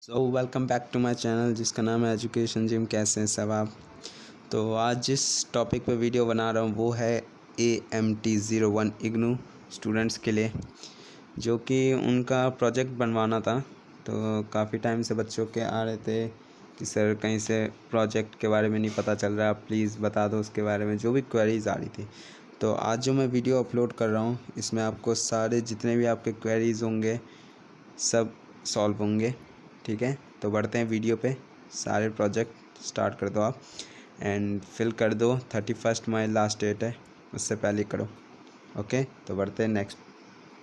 Welcome back to my channel जिसका नाम है एजुकेशन जिम। कैसे हैं सब आप? तो आज जिस टॉपिक पे वीडियो बना रहा हूँ वो है AMT01 इग्नू स्टूडेंट्स के लिए, जो कि उनका प्रोजेक्ट बनवाना था। तो काफ़ी टाइम से बच्चों के आ रहे थे कि सर कहीं से प्रोजेक्ट के बारे में नहीं पता चल रहा, आप प्लीज़ बता दो उसके बारे में, जो भी क्वेरीज़ आ रही थी। तो आज जो मैं वीडियो अपलोड कर रहा हूँ इसमें आपको सारे जितने भी आपके क्वेरीज़ होंगे सब सॉल्व होंगे। ठीक है, तो बढ़ते हैं वीडियो पे। सारे प्रोजेक्ट स्टार्ट कर दो आप एंड फिल कर दो। 31 मई लास्ट डेट है, उससे पहले करो। ओके, तो बढ़ते हैं नेक्स्ट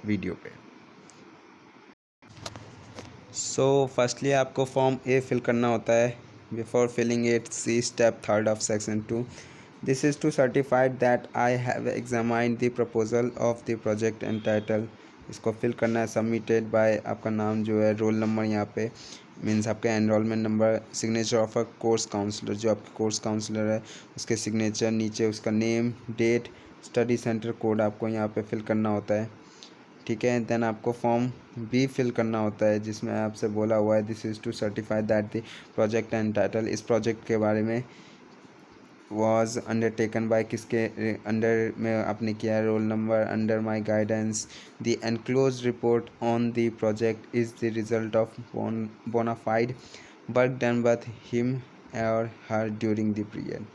वीडियो पे। फर्स्टली आपको फॉर्म ए फिल करना होता है। Before filling it see step 3 of section 2। This is to certified that I have examined the proposal of the project and title. इसको फिल करना है। सबमिटेड बाय आपका नाम जो है, रोल नंबर यहाँ पे मीन्स आपका enrolment number, signature of a course counsellor, जो आपके कोर्स काउंसलर है उसके सिग्नेचर, नीचे उसका name, date, study centre code आपको यहाँ पे फिल करना होता है। ठीक है, देन आपको फॉर्म बी फिल करना होता है जिसमें आपसे बोला हुआ है this is to certify that the project and title. इस प्रोजेक्ट के बारे में वॉज अंडरटेकन बाय किसके अंडर में आपने किया है, roll number, under my guidance. The enclose report on the project is the result of bonafide work done by him और her during the period.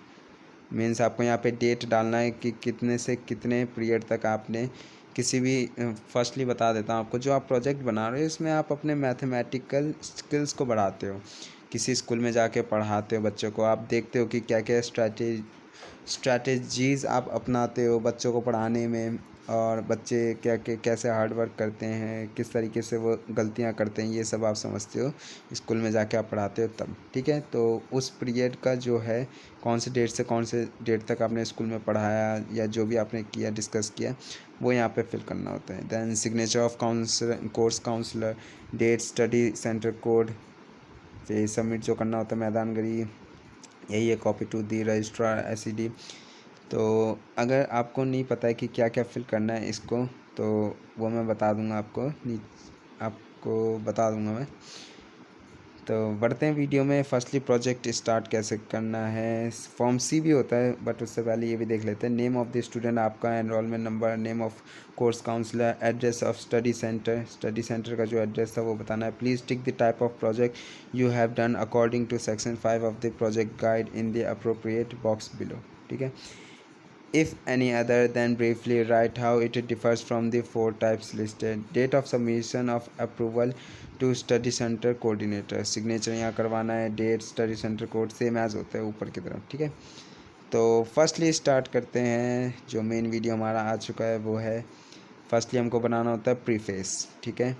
Means आपको यहाँ पे डेट डालना है कि कितने से कितने पीरियड तक आपने किसी भी फर्स्टली बता देता हूँ आपको, जो आप प्रोजेक्ट बना रहे हो इसमें आप अपने मैथमेटिकल स्किल्स को बढ़ाते हो, किसी स्कूल में जाके पढ़ाते हो बच्चों को, आप देखते हो कि क्या क्या स्ट्रैटेजीज़ आप अपनाते हो बच्चों को पढ़ाने में, और बच्चे क्या क्या कैसे हार्ड वर्क करते हैं, किस तरीके से वो गलतियां करते हैं, ये सब आप समझते हो स्कूल में जाके आप पढ़ाते हो तब। ठीक है, तो उस पीरियड का जो है कौन से डेट से कौन से डेट तक आपने स्कूल में पढ़ाया या जो भी आपने किया डिस्कस किया वो यहाँ पे फिल करना होता है। Then signature of counsellor, course counsellor, date, study centre code, फिर सबमिट जो करना होता है मैदानगढ़ी, यही है copy to the registrar SED। तो अगर आपको नहीं पता है कि क्या क्या फिल करना है इसको, तो वो मैं बता दूंगा आपको बता दूंगा मैं। तो बढ़ते हैं वीडियो में। फर्स्टली प्रोजेक्ट स्टार्ट कैसे करना है। फॉर्म सी भी होता है बट उससे पहले ये भी देख लेते हैं। नेम ऑफ़ द स्टूडेंट आपका, enrolment number, name of course counsellor, address of study centre का जो एड्रेस था वो बताना है। Please tick the type of project you have done according to section 5 of the project guide in the appropriate box below. ठीक है, if any other then briefly write how it differs from the 4 types listed. Date of submission of approval to study center coordinator, signature यहाँ करवाना है, date, study centre code same as होता है ऊपर की तरफ। ठीक है, तो फर्स्टली स्टार्ट करते हैं। जो मेन वीडियो हमारा आ चुका है वो है, फर्स्टली हमको बनाना होता है प्रीफेस। ठीक है,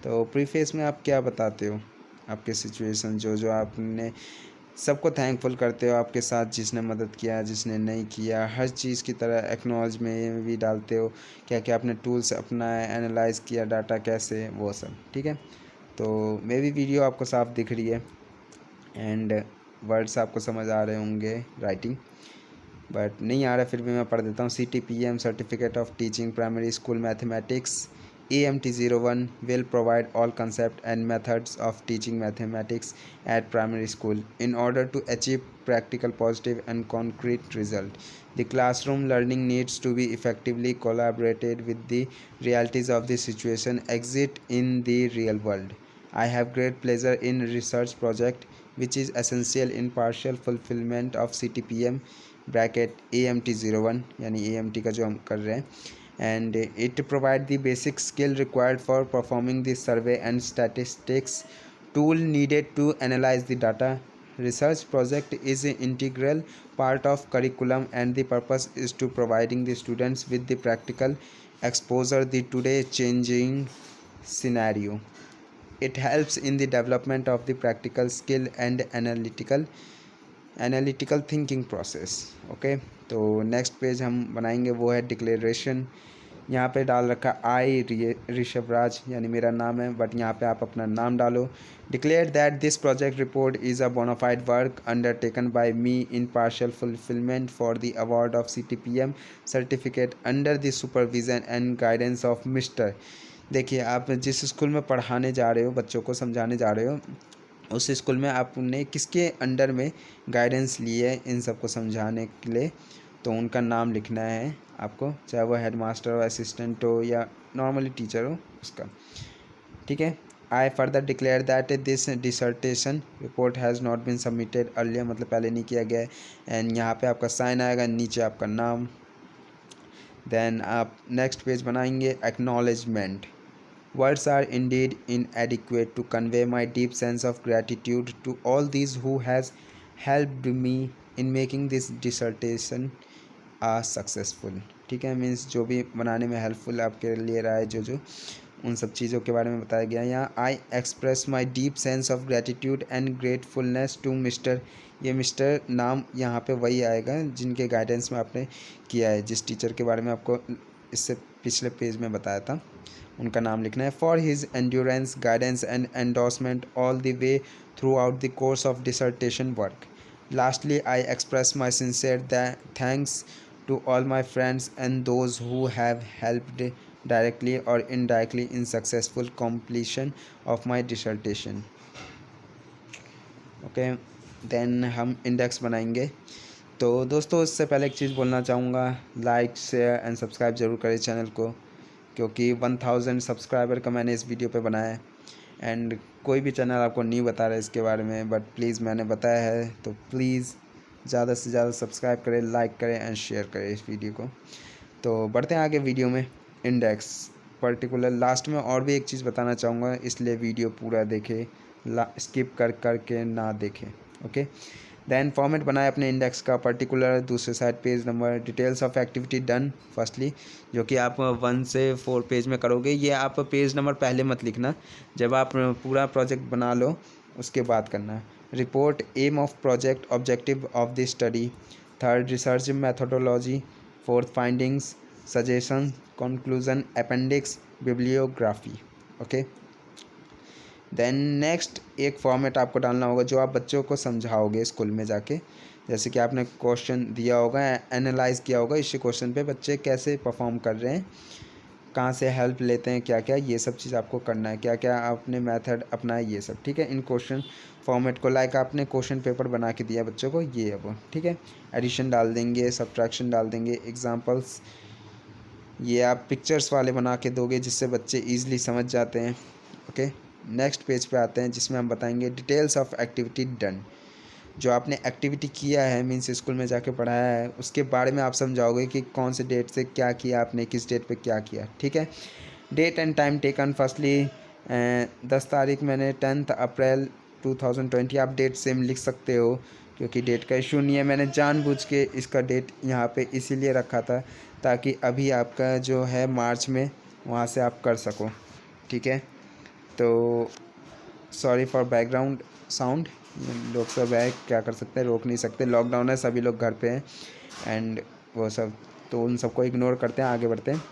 तो प्रीफेस में आप क्या बताते हो, आपके सिचुएशन जो जो आपने सबको थैंकफुल करते हो आपके साथ, जिसने मदद किया जिसने नहीं किया, हर चीज़ की तरह एक्नॉलेजमेंट में भी डालते हो क्या क्या आपने टूल्स अपनाए, एनालाइज़ किया डाटा कैसे, वो सब। ठीक है, तो मे भी वीडियो आपको साफ दिख रही है एंड वर्ड्स आपको समझ आ रहे होंगे राइटिंग, बट नहीं आ रहा फिर भी मैं पढ़ देता हूँ। CTPM certificate of teaching primary school mathematics AMT01 will provide all concepts and methods of teaching mathematics at primary school in order to achieve practical, positive and concrete result. The classroom learning needs to be effectively collaborated with the realities of the situation exist in the real world. I have great pleasure in research project which is essential in partial fulfillment of CTPM bracket AMT01 यानी AMT का जो हम कर रहे हैं, and it provide the basic skill required for performing the survey and statistics tool needed to analyze the data. Research project is an integral part of curriculum and the purpose is to providing the students with the practical exposure the today changing scenario. It helps in the development of the practical skill and analytical thinking process. Okay, तो next page हम बनाएंगे वो है declaration. यहाँ पे डाल रखा आई ऋषभ राज यानी मेरा नाम है, बट यहाँ पे आप अपना नाम डालो। Declare that this project report is a bonafide work undertaken by me in partial fulfilment for the award of CTPM certificate under the supervision and guidance of mister. देखिए, आप जिस स्कूल में पढ़ाने जा रहे हो, बच्चों को समझाने जा रहे हो, उस स्कूल में आपने किसके अंडर में गाइडेंस ली है इन सबको समझाने के लिए, तो उनका नाम लिखना है आपको, चाहे वो हेड मास्टर हो, असिस्टेंट हो या नॉर्मली टीचर हो उसका। ठीक है। I further declare that this dissertation report has not been submitted earlier, मतलब पहले नहीं किया गया है। एंड यहाँ पे आपका साइन आएगा, नीचे आपका नाम। देन आप नेक्स्ट पेज बनाएंगे acknowledgement. Words are indeed inadequate to convey my deep sense of gratitude to all these who has helped me in making this dissertation a successful। ठीक है, मीन्स जो भी बनाने में हेल्पफुल आपके लिए रहा है, जो उन सब चीज़ों के बारे में बताया गया है यहाँ। I express my deep sense of gratitude and gratefulness to mister, ये मिस्टर नाम यहाँ पे वही आएगा जिनके गाइडेंस में आपने किया है, जिस टीचर के बारे में आपको इससे पिछले पेज में बताया था, उनका नाम लिखना है। For his endurance guidance and endorsement all the way throughout the course of dissertation work. Lastly I express my sincere thanks to all my friends and those who have helped directly और indirectly in successful completion of my dissertation. Okay, then हम index बनाएंगे। तो दोस्तों, इससे पहले एक चीज़ बोलना चाहूँगा, लाइक शेयर एंड सब्सक्राइब ज़रूर करें चैनल को, क्योंकि 1000 सब्सक्राइबर का मैंने इस वीडियो पे बनाया है। एंड कोई भी चैनल आपको नहीं बता रहा है इसके बारे में, बट प्लीज़ मैंने बताया है, तो प्लीज़ ज़्यादा से ज़्यादा सब्सक्राइब करें, लाइक करें एंड शेयर करें इस वीडियो को। तो बढ़ते हैं आगे वीडियो में। इंडेक्स पर्टिकुलर लास्ट में और भी एक चीज़ बताना चाहूँगा, इसलिए वीडियो पूरा देखें, स्किप कर के ना देखें। ओके, देन फॉर्मेट बनाए अपने इंडेक्स का पर्टिकुलर, दूसरे side page number, details of activity done firstly, जो कि आप 1 से 4 पेज में करोगे। ये आप पेज नंबर पहले मत लिखना, जब आप पूरा प्रोजेक्ट बना लो उसके बाद करना। Report aim of project, objective of the study, third research methodology, fourth findings, suggestion, conclusion, appendix, bibliography. Okay, then next एक फॉर्मेट आपको डालना होगा जो आप बच्चों को समझाओगे स्कूल में जाके। जैसे कि आपने क्वेश्चन दिया होगा, एनालाइज किया होगा इस क्वेश्चन पे बच्चे कैसे परफॉर्म कर रहे हैं, कहाँ से हेल्प लेते हैं, क्या क्या, ये सब चीज़ आपको करना है, क्या क्या आपने मेथड अपनाया, ये सब। ठीक है, इन क्वेश्चन फॉर्मेट को लाइक आपने क्वेश्चन पेपर बना के दिया बच्चों को, ये अब ठीक है। एडिशन डाल देंगे, सब्ट्रैक्शन डाल देंगे, एग्जाम्पल्स ये आप पिक्चर्स वाले बना के दोगे जिससे बच्चे ईजिली समझ जाते हैं। ओके, नेक्स्ट पेज पे आते हैं जिसमें हम बताएंगे डिटेल्स ऑफ एक्टिविटी डन। जो आपने एक्टिविटी किया है, मीन्स स्कूल में जाके पढ़ाया है, उसके बारे में आप समझाओगे कि कौन से डेट से क्या किया आपने, किस डेट पे क्या किया। ठीक है, date and time taken firstly 10 तारीख मैंने 10 अप्रैल 2020, आप डेट सेम लिख सकते हो क्योंकि डेट का इशू नहीं है। मैंने जानबूझ के इसका डेट यहाँ पे इसीलिए रखा था ताकि अभी आपका जो है मार्च में वहाँ से आप कर सको। ठीक है, तो सॉरी फॉर बैकग्राउंड साउंड, लोग सब है, क्या कर सकते हैं, रोक नहीं सकते, लॉकडाउन है, सभी लोग घर पे हैं एंड वो सब, तो उन सबको इग्नोर करते हैं, आगे बढ़ते हैं।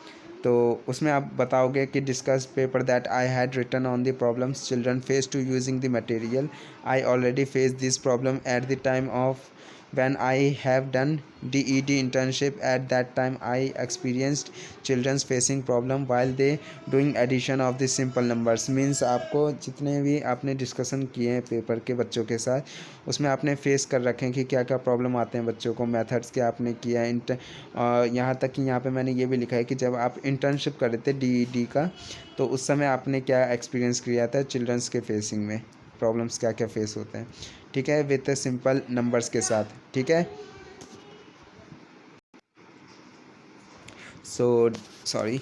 तो उसमें आप बताओगे कि discuss paper that I had written on the problems children face to using the material. I already face this problem at the time of when I have done DED internship. At that time I experienced children facing problem while they doing addition of the simple numbers। means आपको जितने भी आपने discussion किए हैं paper के बच्चों के साथ, उसमें आपने फेस कर रखे हैं कि क्या क्या प्रॉब्लम आते हैं बच्चों को, मेथड्स क्या आपने किया है। यहाँ तक कि यहाँ पे मैंने ये भी लिखा है कि जब आप इंटर्नशिप कर रहे थे DED का, तो उस समय आपने क्या एक्सपीरियंस किया था चिल्ड्रंस के फेसिंग में, प्रॉब्लम्स क्या क्या फेस होते हैं। ठीक है, विथ सिंपल नंबर्स के साथ। ठीक है, so sorry,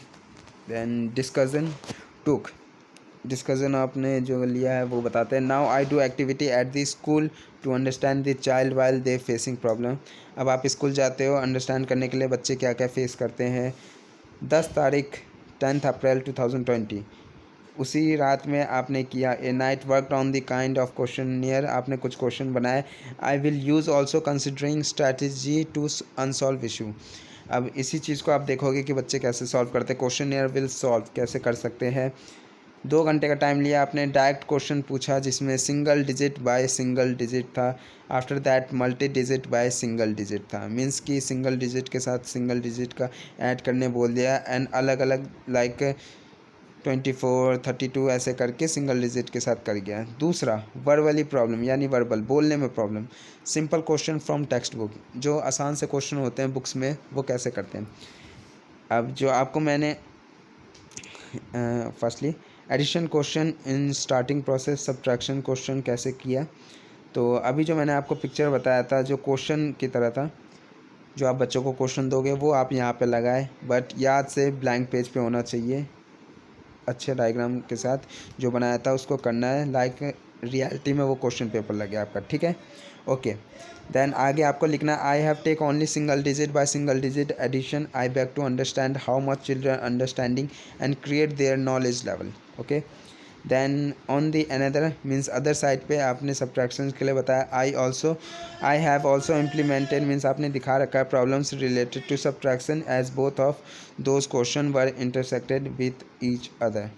then discussion took, discussion आपने जो लिया है वो बताते हैं। Now I do activity at the school to understand the child while they facing problem. अब आप स्कूल जाते हो अंडरस्टैंड करने के लिए बच्चे क्या क्या फेस करते हैं। 10 तारीख 10 अप्रैल 2020, उसी रात में आपने किया। A night work on the kind of questionnaire, आपने कुछ क्वेश्चन बनाए। I will use also considering strategy to unsolve issue. अब इसी चीज़ को आप देखोगे कि बच्चे कैसे सॉल्व करते हैं, क्वेश्चनियर विल सॉल्व कैसे कर सकते हैं। 2 घंटे का टाइम लिया आपने, डायरेक्ट क्वेश्चन पूछा जिसमें single digit by single digit था। After that multi digit by single digit था, मीन्स कि सिंगल डिजिट के साथ सिंगल डिजिट का ऐड करने बोल दिया। एंड अलग अलग लाइक 24, 32 ऐसे करके सिंगल डिजिट के साथ कर गया। दूसरा वर्बली प्रॉब्लम यानी वर्बल बोलने में problem, simple question from text book, जो आसान से क्वेश्चन होते हैं बुक्स में वो कैसे करते हैं। अब जो आपको मैंने firstly addition question in starting process, subtraction question कैसे किया। तो अभी जो मैंने आपको पिक्चर बताया था जो क्वेश्चन की तरह था, जो आप बच्चों को क्वेश्चन दोगे वो आप यहाँ पे लगाए, बट याद से ब्लैंक पेज पे होना चाहिए, अच्छे डायग्राम के साथ जो बनाया था उसको करना है, लाइक रियलिटी में वो क्वेश्चन पेपर लगे आपका, ठीक है। ओके, देन आगे आपको लिखना I have take only single digit by single digit addition, I back to understand how much children understanding and create their knowledge level. Okay, then on the another means other side पे आपने subtraction के लिए बताया I have also implemented means आपने दिखा रखा है problems related to subtraction as both of those question were intersected with each other.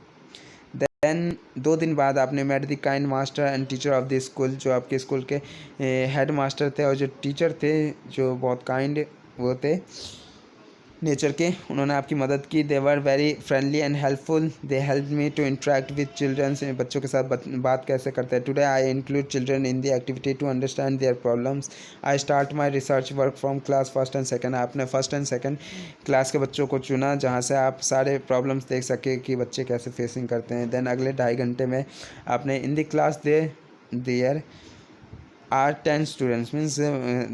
Then 2 दिन बाद आपने met the kind master and teacher of the school, जो आपके स्कूल के हेड मास्टर थे और जो टीचर थे जो बहुत काइंड वो थे नेचर के, उन्होंने आपकी मदद की। They were very friendly and helpful, they help me to interact with children, बच्चों के साथ बात कैसे करते हैं। Today I include children in the activity to understand their problems, I start my research work from class first and second. आपने first and second class के बच्चों को चुना जहाँ से आप सारे प्रॉब्लम्स देख सके कि बच्चे कैसे फेसिंग करते हैं। देन अगले 2.5 घंटे में आपने in the class there are 10 students means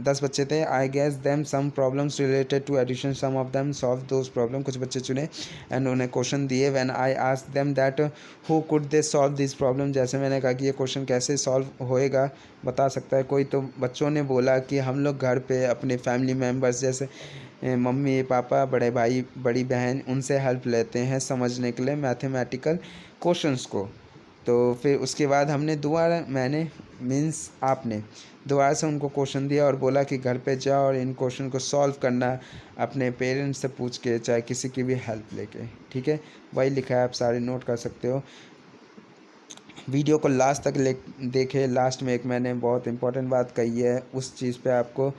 10 बच्चे थे। I guess them some problems related to addition, some of them solve those problem, कुछ बच्चे चुने एंड उन्हें क्वेश्चन दिए। When I asked them that who could they solve this problem, जैसे मैंने कहा कि ये क्वेश्चन कैसे सॉल्व होएगा बता सकता है कोई, तो बच्चों ने बोला कि हम लोग घर पे अपने फैमिली मेम्बर्स जैसे मम्मी पापा बड़े भाई बड़ी बहन उनसे हेल्प लेते हैं समझने के लिए मैथमेटिकल क्वेश्चंस को। तो फिर उसके बाद हमने दोबारा मैंने मीन्स आपने दोबारा से उनको क्वेश्चन दिया और बोला कि घर पे जाओ और इन क्वेश्चन को सॉल्व करना अपने पेरेंट्स से पूछ के, चाहे किसी की भी हेल्प लेके, ठीक है। वही लिखा है, आप सारे नोट कर सकते हो। वीडियो को लास्ट तक देखे, लास्ट में एक मैंने बहुत इंपॉर्टेंट बात कही है, उस चीज़ पे आपको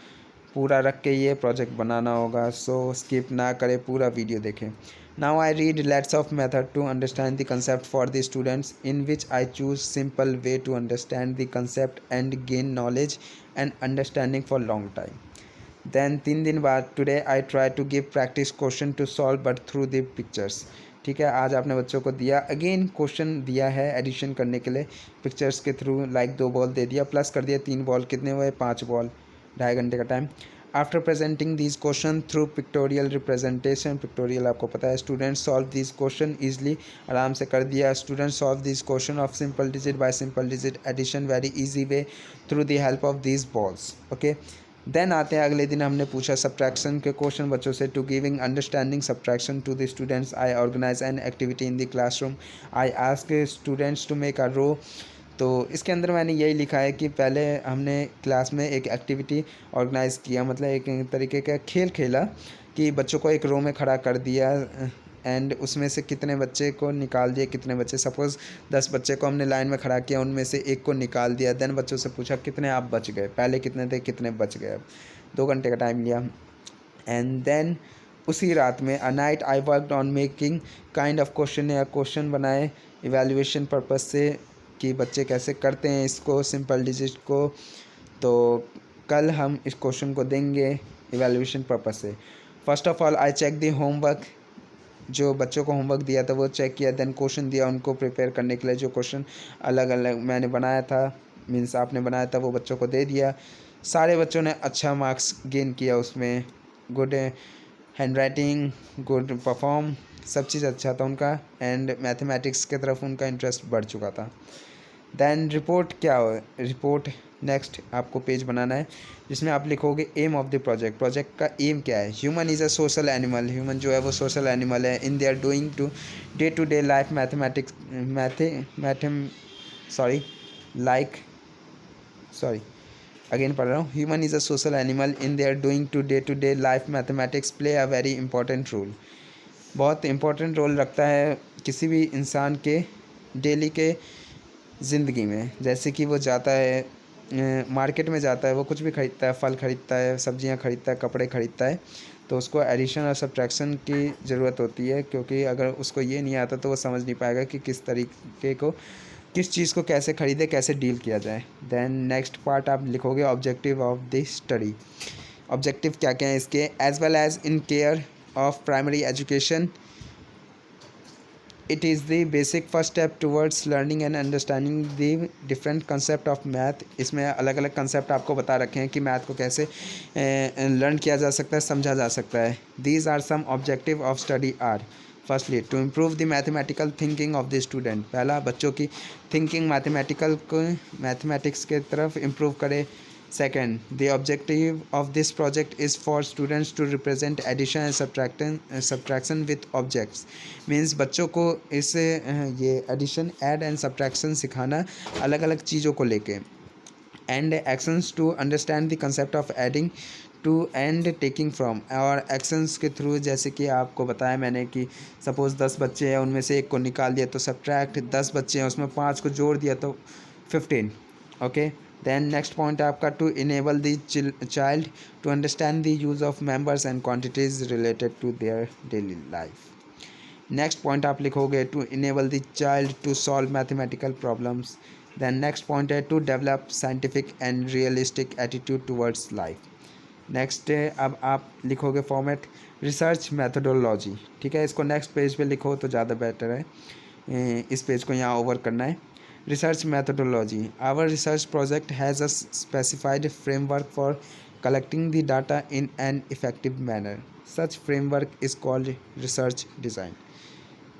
पूरा रख के ये प्रोजेक्ट बनाना होगा, सो स्किप ना करें, पूरा वीडियो देखें। Now I read lots of method to understand the concept for the students, in which I choose simple way to understand the concept and gain knowledge and understanding for long time. Then 3 दिन बाद today I try to give practice question to solve but through the pictures. ठीक है, आज आपने बच्चों को दिया again question दिया है एडिशन करने के लिए पिक्चर्स के थ्रू, लाइक 2 बॉल दे दिया प्लस कर दिया 3 बॉल, कितने हुए 5 बॉल, 2.5 घंटे का time. After presenting this question through pictorial representation, pictorial आपको पता है, student solve this question easily, आराम से कर दिया। Student solve this question of simple digit by simple digit addition very easy way through the help of this balls. Okay, then आते हैं अगले दिन हमने पूछा सब्ट्रैक्शन के क्वेश्चन बच्चों से। To giving understanding subtraction to the students I organise an activity in the classroom, I ask students to make a row. तो इसके अंदर मैंने यही लिखा है कि पहले हमने क्लास में एक एक्टिविटी ऑर्गेनाइज़ किया, मतलब एक तरीके का खेल खेला कि बच्चों को एक रो में खड़ा कर दिया एंड उसमें से कितने बच्चे को निकाल दिए, कितने बच्चे, सपोज़ 10 बच्चे को हमने लाइन में खड़ा किया, उनमें से एक को निकाल दिया। देन बच्चों से पूछा कितने आप बच गए, पहले कितने थे कितने बच गए। अब 2 घंटे का टाइम लिया एंड देन उसी रात में a night I worked on making kind of question, या क्वेश्चन बनाए इवैल्यूएशन पर्पस से कि बच्चे कैसे करते हैं इसको सिंपल डिजिट को। तो कल हम इस क्वेश्चन को देंगे इवैल्यूएशन पर्पस से। First of all I check the homework, जो बच्चों को होमवर्क दिया था वो चेक किया। देन क्वेश्चन दिया उनको प्रिपेयर करने के लिए, जो क्वेश्चन अलग अलग मैंने बनाया था मीन्स आपने बनाया था वो बच्चों को दे दिया। सारे बच्चों ने अच्छा मार्क्स गेन किया उसमें, good hand writing, good perform, सब चीज़ अच्छा था उनका एंड मैथमेटिक्स की तरफ उनका इंटरेस्ट बढ़ चुका था। देन रिपोर्ट क्या हो, रिपोर्ट नेक्स्ट आपको पेज बनाना है जिसमें आप लिखोगे aim of the project, project का एम क्या है। Human is a social animal, human जो है वो सोशल एनिमल है। In they are doing to day life mathematics again पढ़ रहा हूँ। Human is a social animal, in they are doing to day life mathematics play a very important role, बहुत important role रखता है किसी भी इंसान के डेली के ज़िंदगी में। जैसे कि वो जाता है मार्केट में जाता है, वो कुछ भी ख़रीदता है, फल ख़रीदता है, सब्जियां ख़रीदता है, कपड़े ख़रीदता है, तो उसको एडिशन और सब्ट्रैक्शन की ज़रूरत होती है, क्योंकि अगर उसको ये नहीं आता तो वो समझ नहीं पाएगा कि किस तरीके को, किस चीज़ को कैसे ख़रीदे, कैसे डील किया जाए। देन नेक्स्ट पार्ट आप लिखोगे objective of the study. Objective क्या क्या है इसके, as well as in care of primary education it is the basic first step towards learning and understanding the different concept of math। इसमें अलग अलग concept आपको बता रखे हैं कि मैथ को कैसे लर्न किया जा सकता है, समझा जा सकता है। these are some objective of study are firstly to improve the mathematical thinking of the student. पहला, बच्चों की थिंकिंग मैथमेटिकल को, मैथमेटिक्स के तरफ इम्प्रूव करे। Second, the objective of this project is for students to represent addition and subtraction with objects. Means बच्चों को इस ये एडिशन, ऐड एंड सब्ट्रैक्शन सिखाना अलग अलग चीज़ों को लेके। And actions to understand the concept of adding to and taking from. और एक्शंस के थ्रू, जैसे कि आपको बताया मैंने कि सपोज़ 10 बच्चे हैं, उनमें से एक को निकाल दिया तो सब्ट्रैक्ट, 10 बच्चे हैं उसमें 5 को जोड़ दिया तो 15। ओके, देन नेक्स्ट पॉइंट आपका to enable the child to understand the use of members and quantities related to their daily life. Next point आप लिखोगे to enable the child to solve mathematical problems. Then next point है to develop scientific and realistic attitude towards life. Next अब आप लिखोगे format research methodology. ठीक है, इसको next page पे लिखो तो ज़्यादा बेटर है, इस पेज को यहाँ ओवर करना है। Research methodology, our research project has a specified framework for collecting the data in an effective manner. Such framework is called research design.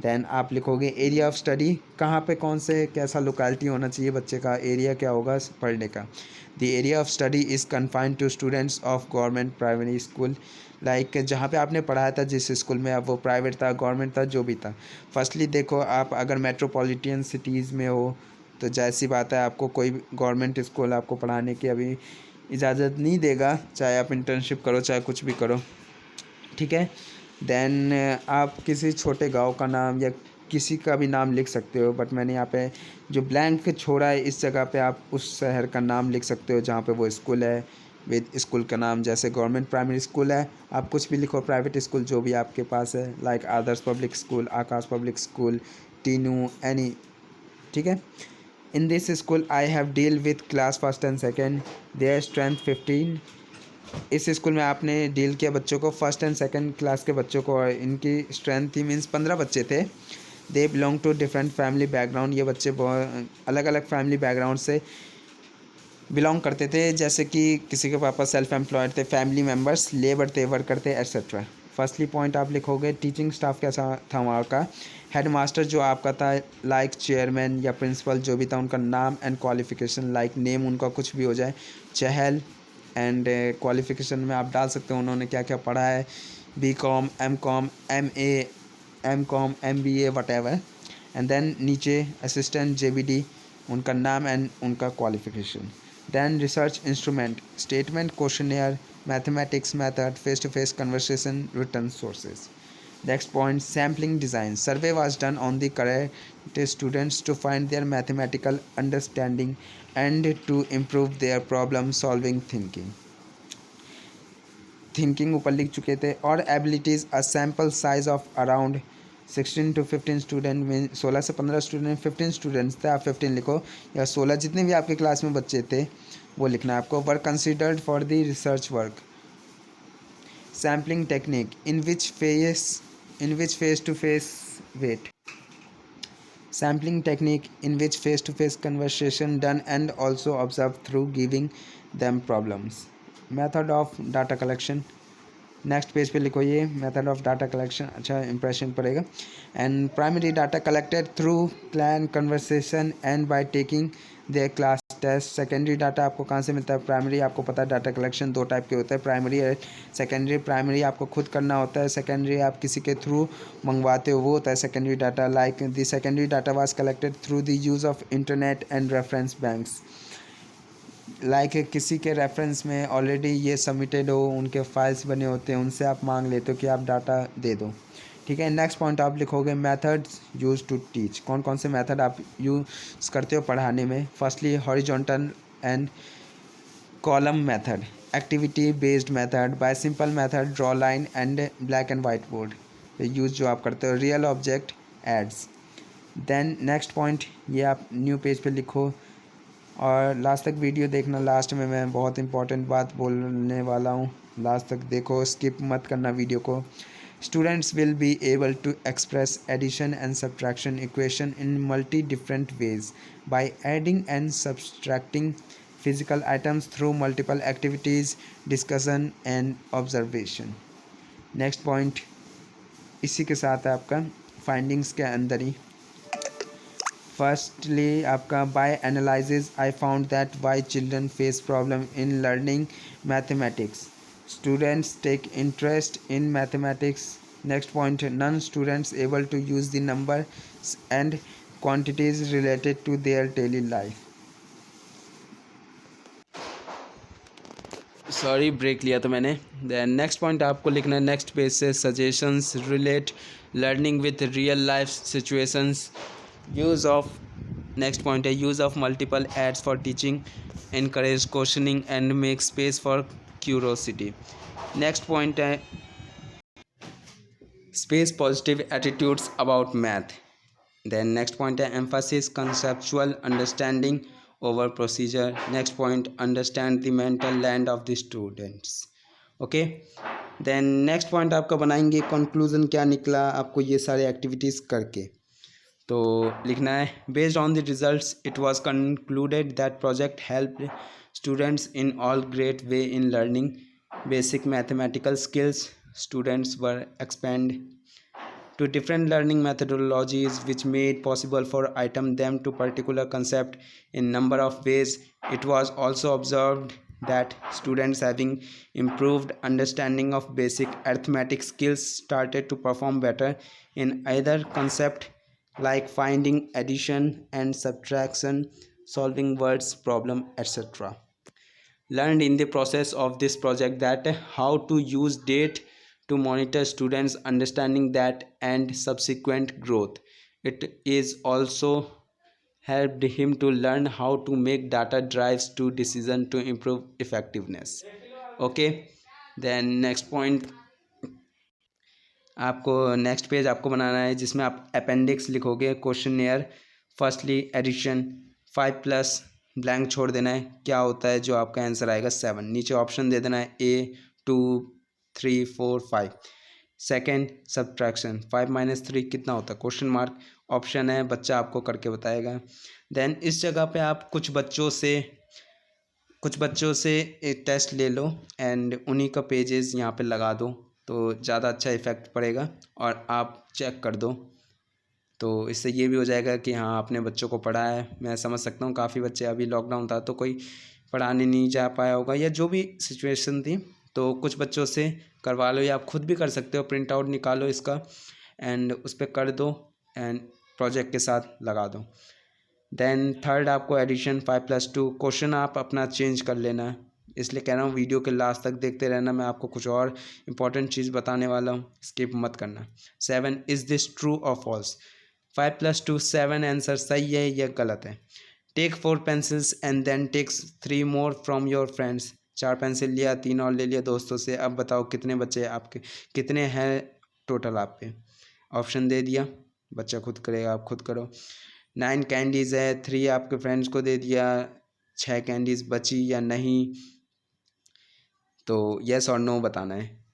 Then आप लिखोगे एरिया ऑफ स्टडी, कहाँ पे कौन से कैसा लोकेलिटी होना चाहिए, बच्चे का एरिया क्या होगा पढ़ने का। The area of study is confined to students of government primary school. Like जहाँ पे आपने पढ़ाया था जिस स्कूल में, अब वो प्राइवेट था, गवर्नमेंट था, जो भी था। फर्स्टली देखो, आप अगर मेट्रोपॉलिटन सिटीज़ में हो तो जैसी बात है आपको कोई गवर्नमेंट स्कूल आपको पढ़ाने की अभी इजाज़त नहीं देगा, चाहे आप इंटर्नशिप करो चाहे कुछ भी करो। ठीक है, देन आप किसी छोटे गांव का नाम या किसी का भी नाम लिख सकते हो, बट मैंने यहाँ पे जो ब्लैंक छोड़ा है इस जगह पे आप उस शहर का नाम लिख सकते हो जहाँ पे वो स्कूल है, विद स्कूल का नाम। जैसे गवर्नमेंट प्राइमरी स्कूल है, आप कुछ भी लिखो, प्राइवेट स्कूल जो भी आपके पास है, लाइक आदर्श पब्लिक स्कूल, आकाश पब्लिक स्कूल, टीनू, एनी। ठीक है, in this school I have deal with class first and second, their strength 15। इस स्कूल में आपने डील किया बच्चों को, फर्स्ट एंड सेकंड क्लास के बच्चों को, और इनकी स्ट्रेंथ थी मीन्स 15 बच्चे थे। They belong to different family background, ये बच्चे बहुत अलग अलग फैमिली बैकग्राउंड से बिलोंग करते थे, जैसे कि किसी के पापा सेल्फ एम्प्लॉयड थे, फैमिली मेम्बर्स लेबर थे, वर्कर थे, एट्सेट्रा। फर्स्टली पॉइंट आप लिखोगे टीचिंग स्टाफ कैसा था वहाँ का। हेड मास्टर जो आपका था, लाइक चेयरमैन या प्रिंसिपल जो भी था, उनका नाम एंड क्वालिफिकेशन, लाइक नेम उनका कुछ भी हो जाए, चहल, एंड क्वालिफिकेशन में आप डाल सकते हो उन्होंने क्या क्या पढ़ा है, BCom, MCom, MA, MCom, MBA, whatever. And then नीचे असिस्टेंट JBD, उनका नाम एंड उनका qualification. Then research instrument, statement, questionnaire, mathematics method, face to face conversation, return sources. Next point, sampling design. Survey was done on the correct students to find their mathematical understanding and to improve their problem solving thinking. Thinking ऊपर लिख चुके थे। और abilities, a sample size of around 16 to 15 student में, 16 से 15 student, 15 students थे, आप 15 लिखो, या 16 जितने भी आपके क्लास में बच्चे थे वो लिखना है आपको। Work considered for the research work. Sampling technique, in which face to face wait sampling technique in which face to face conversation done and also observed through giving them problems. Method of data collection, next page पे लिखो ये method of data collection, अच्छा impression पड़ेगा। And primary data collected through plan conversation and by taking their class test. Secondary data आपको कहाँ से मिलता है, प्राइमरी आपको पता है डाटा कलेक्शन 2 टाइप के होते हैं, प्राइमरी और सेकेंडरी। प्राइमरी आपको खुद करना होता है, सेकेंडरी आप किसी के थ्रू मंगवाते हो, वो होता है secondary data. Like the secondary data was collected through the use of internet and reference banks. Like किसी के रेफरेंस में ऑलरेडी ये सबमिटेड हो, उनके फाइल्स बने होते हैं, उनसे आप मांग लेते हो कि आप डाटा दे दो। ठीक है, नेक्स्ट पॉइंट आप लिखोगे मेथड्स यूज टू टीच। कौन कौन से मेथड आप यूज़ करते हो पढ़ाने में। Firstly horizontal and column method, activity based method, by simple method draw line and black and white board use जो आप करते हो, real object aids. Then next point ये आप न्यू पेज पे लिखो और लास्ट तक वीडियो देखना। लास्ट में मैं बहुत इंपॉर्टेंट बात बोलने वाला हूँ, लास्ट तक देखो, स्किप मत करना वीडियो को। Students will be able to express addition and subtraction equation in multi different ways by adding and subtracting physical items through multiple activities, discussion and observation. Next point इसी के साथ है आपका फाइंडिंग्स के अंदर ही। फर्स्टली आपका by analysis I found that why children face problem in learning mathematics, students take interest in mathematics. Next point, none students able to use the number and quantities related to their daily life. Sorry break लिया तो मैंने। Then next point आपको लिखना है next page से, suggestions relate learning with real life situations, use of, next point है use of multiple aids for teaching, encourage questioning and make space for curiosity. Next point है space positive attitudes about math. Then next point है emphasis conceptual understanding over procedure. Next point understand the mental land of the students. Okay, then next point आपका बनाएंगे conclusion, क्या निकला आपको ये सारे activities करके। तो लिखना है based on the results it was concluded that project helped students in all great way in learning basic mathematical skills. Students were expand to different learning methodologies which made possible for item them to particular concept in number of ways. It was also observed that students having improved understanding of basic arithmetic skills started to perform better in either concept like finding, addition and subtraction, solving words problem, etc. Learned in the process of this project that how to use date to monitor students understanding that and subsequent growth. It is also helped him to learn how to make data drives to decision to improve effectiveness. Okay, then next point आपको next page आपको बनाना है जिसमें आप appendix लिखोगे questionnaire. Firstly addition 5 plus blank छोड़ देना है, क्या होता है जो आपका आंसर आएगा 7। नीचे ऑप्शन दे देना है A 2 3 4 5। सेकेंड सब्ट्रैक्शन 5 - 3 कितना होता है, क्वेश्चन मार्क। ऑप्शन है, बच्चा आपको करके बताएगा। देन इस जगह पे आप कुछ बच्चों से एक टेस्ट ले लो एंड उन्हीं का पेजेस यहाँ पे लगा दो तो ज़्यादा अच्छा इफ़ेक्ट पड़ेगा और आप चेक कर दो तो इससे ये भी हो जाएगा कि हाँ आपने बच्चों को पढ़ाया है। मैं समझ सकता हूँ काफ़ी बच्चे, अभी लॉकडाउन था तो कोई पढ़ाने नहीं जा पाया होगा या जो भी सिचुएशन थी, तो कुछ बच्चों से करवा लो या आप खुद भी कर सकते हो, प्रिंट आउट निकालो इसका एंड उस पर कर दो एंड प्रोजेक्ट के साथ लगा दो। देन थर्ड आपको एडिशन 5 + 2 क्वेश्चन आप अपना चेंज कर लेना, इसलिए कह रहा हूँ वीडियो के लास्ट तक देखते रहना, मैं आपको कुछ और इंपॉर्टेंट चीज़ बताने वाला हूँ, स्किप मत करना। 7 इज़ दिस ट्रू और फॉल्स। 5 + 2 7 आंसर सही है या गलत है। Take 4 pencils and then takes 3 more from your friends. 4 pencil लिया, 3 और ले लिया दोस्तों से। अब बताओ कितने बच्चे आपके, कितने हैं टोटल आप पे। ऑप्शन दे दिया, बच्चा खुद करेगा, आप खुद करो। 9 कैंडीज़ है, 3 आपके फ्रेंड्स को दे दिया, 6 कैंडीज़ बची या नहीं, तो येस और नो बताना है।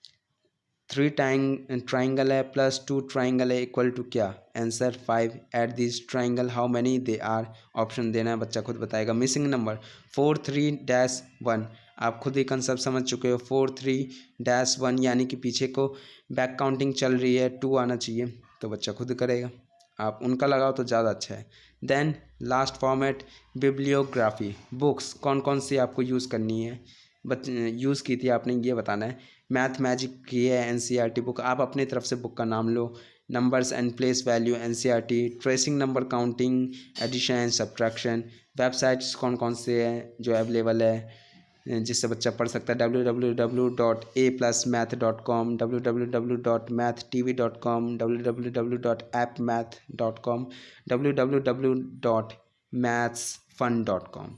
3 ट्राइंगल है प्लस 2 ट्राइंगल है इक्वल टू क्या, answer 5। At this triangle how many they are, option देना है, बच्चा खुद बताएगा। मिसिंग नंबर 4 3-1, आप खुद ही कंसेप्ट समझ चुके हो। 4 3-1 यानी कि पीछे को बैक काउंटिंग चल रही है, 2 आना चाहिए, तो बच्चा खुद करेगा, आप उनका लगाओ तो ज़्यादा अच्छा है। Then last format bibliography, books कौन कौन सी आपको यूज़ करनी है, यूज़ की थी आपने ये बताना है। मैथ मैजिक की है एनसीईआरटी बुक, आप अपनी तरफ से बुक का नाम लो। Numbers and place value NCERT, tracing number counting, addition and subtraction. Websites कौन कौन से हैं जो अवेलेबल है जिससे बच्चा पढ़ सकता है, www.aplusmath.com, www.mathtv.com, www.appmath.com, www.mathsfun.com।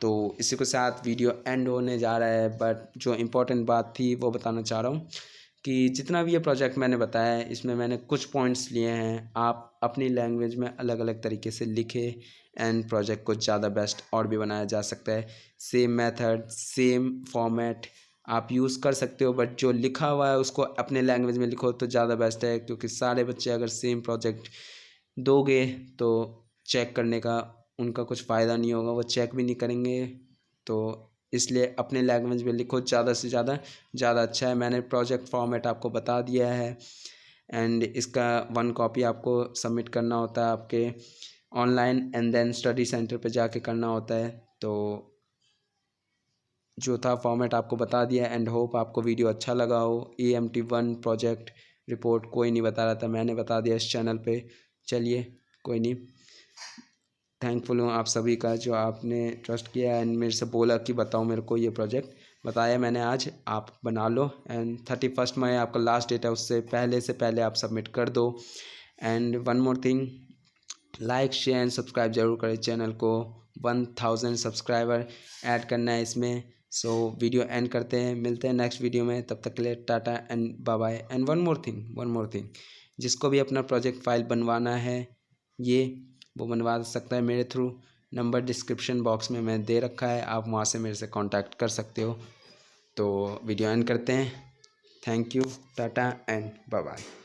तो इसी के साथ वीडियो एंड होने जा रहा है, बट जो इम्पोर्टेंट बात थी वो बताना चाह रहा हूँ कि जितना भी ये प्रोजेक्ट मैंने बताया है इसमें मैंने कुछ पॉइंट्स लिए हैं, आप अपनी लैंग्वेज में अलग अलग तरीके से लिखे एंड प्रोजेक्ट को ज़्यादा बेस्ट और भी बनाया जा सकता है। सेम मेथड सेम फॉर्मेट आप यूज़ कर सकते हो, बट जो लिखा हुआ है उसको अपने लैंग्वेज में लिखो तो ज़्यादा बेस्ट है, क्योंकि सारे बच्चे अगर सेम प्रोजेक्ट दोगे तो चेक करने का उनका कुछ फ़ायदा नहीं होगा, वो चेक भी नहीं करेंगे। तो इसलिए अपने लैंग्वेज में लिखो, ज़्यादा से ज़्यादा अच्छा है। मैंने प्रोजेक्ट फॉर्मेट आपको बता दिया है एंड इसका 1 कॉपी आपको सबमिट करना होता है आपके online and then study centre पे जाके करना होता है। तो जो था फॉर्मेट आपको बता दिया एंड होप आपको वीडियो अच्छा लगा हो। EMT1 प्रोजेक्ट रिपोर्ट कोई नहीं बता रहा था, मैंने बता दिया इस चैनल पे। चलिए कोई नहीं, थैंकफुल हूँ आप सभी का जो आपने ट्रस्ट किया एंड मेरे से बोला कि बताओ मेरे को ये प्रोजेक्ट। बताया मैंने आज, आप बना लो एंड 31 मई आपका लास्ट डेट है, उससे पहले आप सबमिट कर दो। And one more thing, like share and subscribe जरूर करें चैनल को। 1000 सब्सक्राइबर ऐड करना है इसमें। सो वीडियो एंड करते हैं, मिलते हैं नेक्स्ट वीडियो में, तब तक के लिए ta-ta and bye bye. And one more thing, जिसको भी अपना प्रोजेक्ट फाइल बनवाना है वो बनवा सकता है मेरे थ्रू। नंबर डिस्क्रिप्शन बॉक्स में मैं दे रखा है, आप वहाँ से मेरे से कांटेक्ट कर सकते हो। तो वीडियो एंड करते हैं। Thank you, ta-ta and bye bye.